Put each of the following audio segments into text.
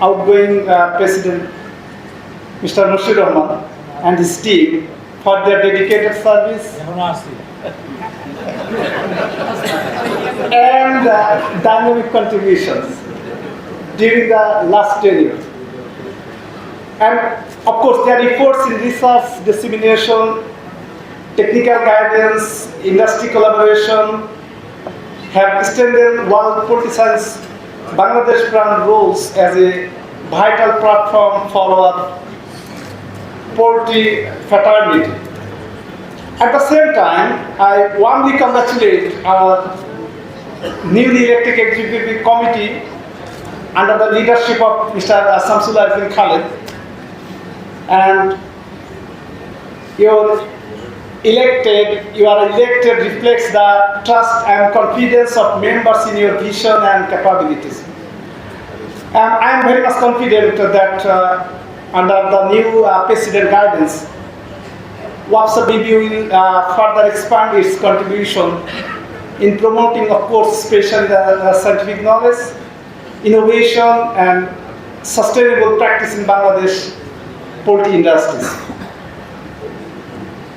outgoing President, Mr. Mushir Rahman, and his team for their dedicated service and dynamic contributions during the last tenure. And of course, their efforts in research, dissemination, technical guidance, industry collaboration have extended world poultry science Bangladesh brand roles as a vital platform for our poultry fraternity. At the same time, I warmly congratulate our newly elected executive committee under the leadership of Mr. Samsullah Arifin Khalid, and your elected reflects the trust and confidence of members in your vision and capabilities. And I am very much confident that under the new president guidance, WPSA-BB will further expand its contribution in promoting, of course, especially the scientific knowledge, innovation, and sustainable practice in Bangladesh poultry industries.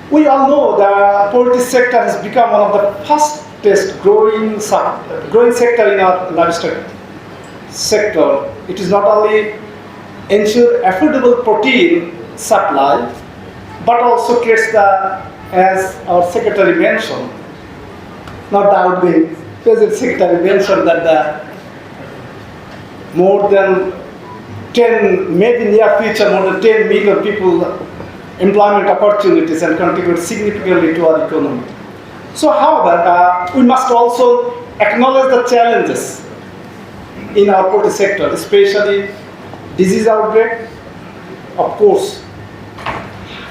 We all know the poultry sector has become one of the fastest growing sector in our livestock sector. It is not only ensure affordable protein supply, but also creates as our secretary mentioned, not the outgoing present secretary mentioned, that the more than 10, maybe near future, more than 10 million people employment opportunities and contribute significantly to our economy. So however, we must also acknowledge the challenges in our poultry sector, especially disease outbreak, of course,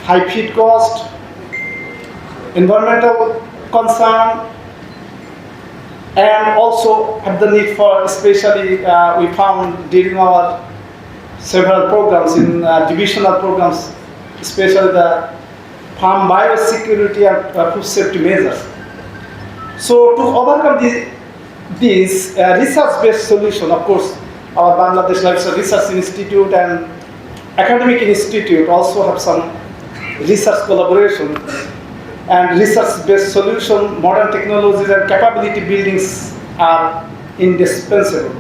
high feed cost, environmental concern, and also have the need for, especially we found during our several programs in divisional programs, especially the farm biosecurity and food safety measures. So to overcome these research-based solution, of course, our Bangladesh Livestock Research Institute and Academic Institute also have some research collaboration, and research-based solution, modern technologies and capability buildings are indispensable.